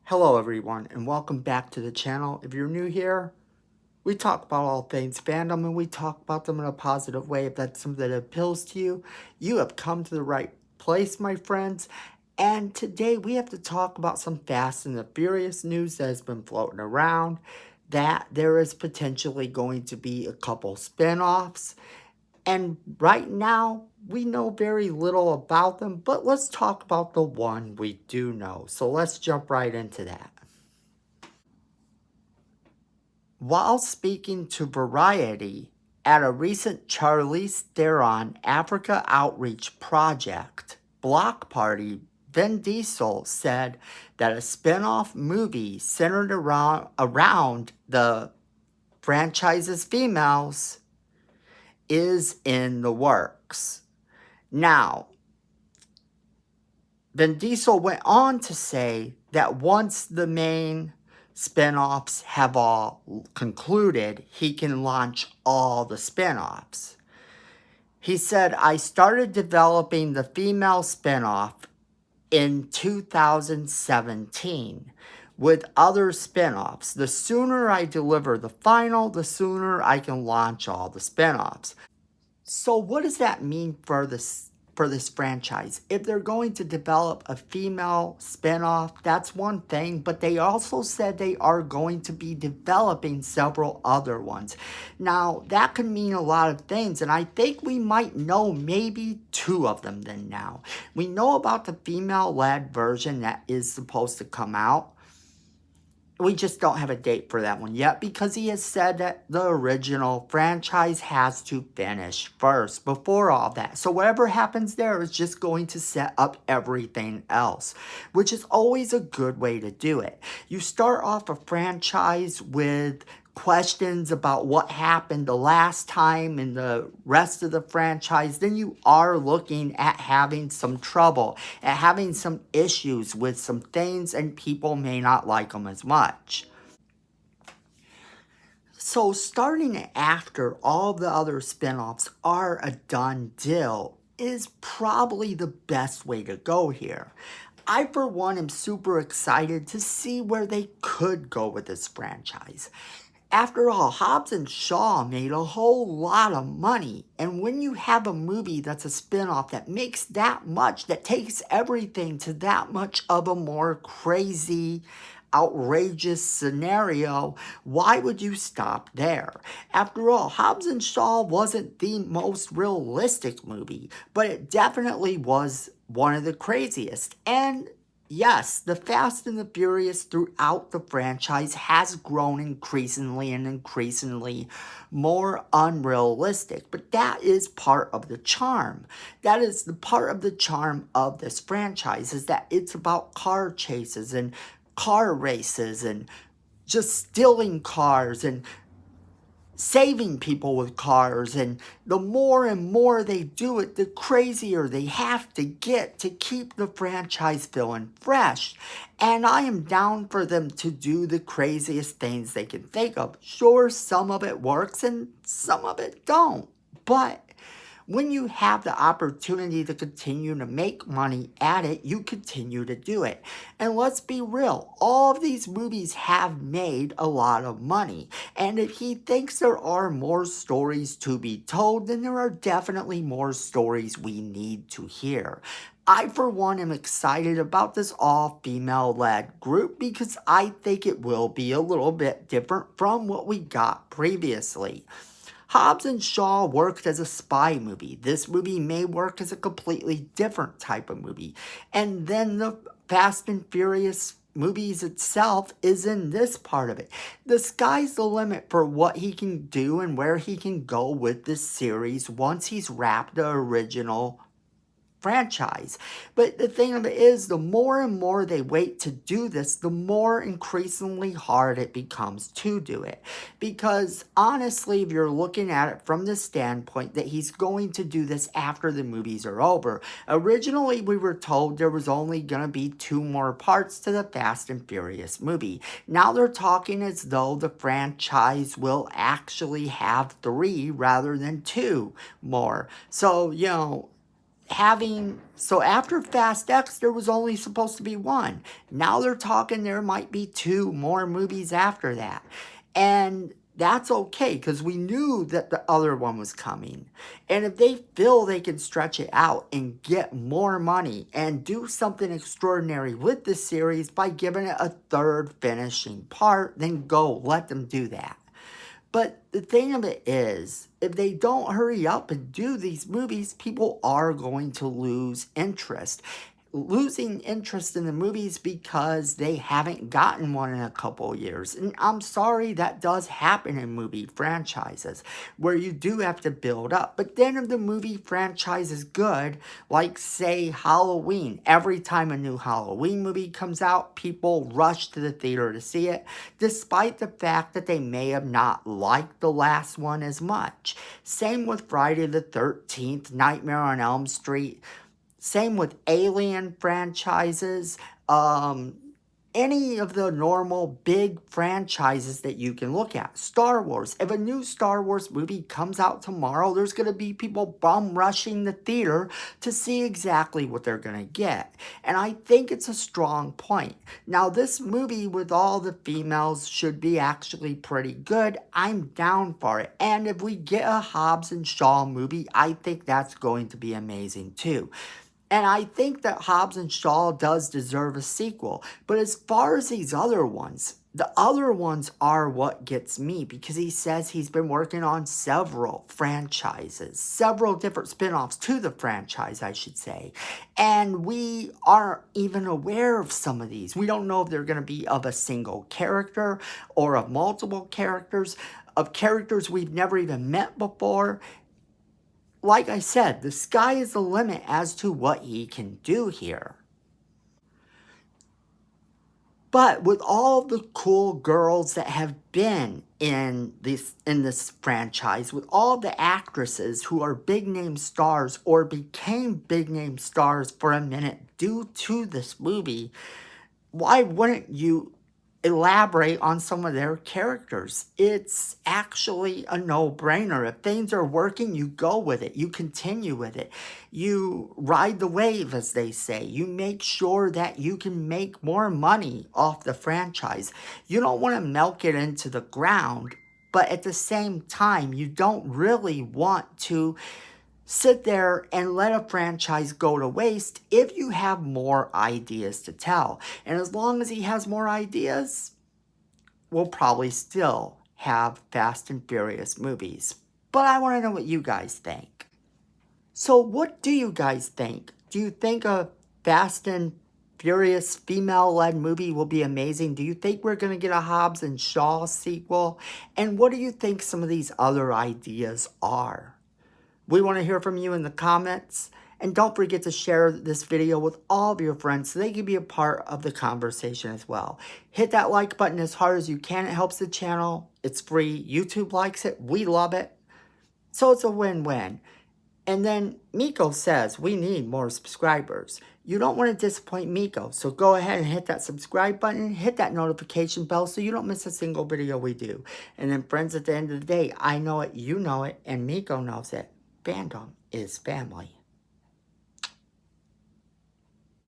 Hello everyone and welcome back to the channel. If you're new here, we talk about all things fandom and we talk about them in a positive way. If that's something that appeals to you, you have come to the right place, my friends. And today we have to talk about some Fast and the Furious news that has been floating around, that there is potentially going to be a couple spin-offs. And right now, we know very little about them, but let's talk about the one we do know. So let's jump right into that. While speaking to Variety at a recent Charlize Theron Africa Outreach Project block party, Vin Diesel said that a spin-off movie centered around the franchise's females is in the works. Now, Vin Diesel went on to say that once the main spin-offs have all concluded, he can launch all the spin-offs. He said, I started developing the female spin-off in 2017 with other spin-offs. The sooner I deliver the final, the sooner I can launch all the spin-offs. So what does that mean for this franchise? If they're going to develop a female spinoff, that's one thing, but they also said they are going to be developing several other ones. Now, that could mean a lot of things, and I think we might know maybe two of them then now. We know about the female-led version that is supposed to come out. We just don't have a date for that one yet because he has said that the original franchise has to finish first before all that. So whatever happens there is just going to set up everything else, which is always a good way to do it. You start off a franchise with questions about what happened the last time in the rest of the franchise, then you are looking at having some trouble, at having some issues with some things, and people may not like them as much. So starting after all the other spin-offs are a done deal is probably the best way to go here. I, for one, am super excited to see where they could go with this franchise. After all, Hobbs and Shaw made a whole lot of money, and when you have a movie that's a spin-off that makes that much, that takes everything to that much of a more crazy, outrageous scenario, why would you stop there? After all, Hobbs and Shaw wasn't the most realistic movie, but it definitely was one of the craziest, and yes, the Fast and the Furious throughout the franchise has grown increasingly and increasingly more unrealistic, but that is part of the charm. That is the part of the charm of this franchise, is that it's about car chases and car races and just stealing cars and saving people with cars, and the more and more they do it, the crazier they have to get to keep the franchise feeling fresh. And I am down for them to do the craziest things they can think of. Sure, some of it works and some of it don't, but when you have the opportunity to continue to make money at it, you continue to do it. And let's be real, all of these movies have made a lot of money. And if he thinks there are more stories to be told, then there are definitely more stories we need to hear. I, for one, am excited about this all-female-led group because I think it will be a little bit different from what we got previously. Hobbs and Shaw worked as a spy movie. This movie may work as a completely different type of movie. And then the Fast and Furious movies itself is in this part of it. The sky's the limit for what he can do and where he can go with this series once he's wrapped the original franchise. But the thing of it is, the more and more they wait to do this, the more increasingly hard it becomes to do it. Because honestly, if you're looking at it from the standpoint that he's going to do this after the movies are over, originally we were told there was only going to be 2 more parts to the Fast and Furious movie. Now they're talking as though the franchise will actually have 3 rather than 2 more. So, so after Fast X, there was only supposed to be one. Now they're talking there might be 2 more movies after that. And that's okay, because we knew that the other one was coming. And if they feel they can stretch it out and get more money and do something extraordinary with the series by giving it a 3rd finishing part, then go, let them do that. But the thing of it is, if they don't hurry up and do these movies, people are going to lose interest. Losing interest in the movies because they haven't gotten one in a couple years. And I'm sorry, that does happen in movie franchises where you do have to build up. But then if the movie franchise is good, like say Halloween, every time a new Halloween movie comes out, people rush to the theater to see it, despite the fact that they may have not liked the last one as much. Same with Friday the 13th, Nightmare on Elm Street. Same with Alien franchises, any of the normal big franchises that you can look at. Star Wars. If a new Star Wars movie comes out tomorrow, there's going to be people bum rushing the theater to see exactly what they're going to get. And I think it's a strong point. Now, this movie with all the females should be actually pretty good. I'm down for it. And if we get a Hobbs and Shaw movie, I think that's going to be amazing too. And I think that Hobbs and Shaw does deserve a sequel. But as far as these other ones, the other ones are what gets me, because he says he's been working on several franchises, several different spin-offs to the franchise, I should say. And we aren't even aware of some of these. We don't know if they're going to be of a single character or of multiple characters, of characters we've never even met before. Like I said, the sky is the limit as to what he can do here. But with all the cool girls that have been in this franchise, with all the actresses who are big name stars or became big name stars for a minute due to this movie, why wouldn't you elaborate on some of their characters? It's actually a no-brainer. If things are working, you go with it. You continue with it. You ride the wave, as they say. You make sure that you can make more money off the franchise. You don't want to milk it into the ground, but at the same time, you don't really want to sit there and let a franchise go to waste if you have more ideas to tell. And as long as he has more ideas, we'll probably still have Fast and Furious movies. But I want to know what you guys think. So what do you guys think? Do you think a Fast and Furious female-led movie will be amazing? Do you think we're going to get a Hobbs and Shaw sequel? And what do you think some of these other ideas are? We want to hear from you in the comments. And don't forget to share this video with all of your friends so they can be a part of the conversation as well. Hit that like button as hard as you can. It helps the channel. It's free. YouTube likes it. We love it. So it's a win-win. And then Miko says we need more subscribers. You don't want to disappoint Miko, so go ahead and hit that subscribe button, hit that notification bell so you don't miss a single video we do. And then friends, at the end of the day, I know it, you know it, and Miko knows it. Fandom is family.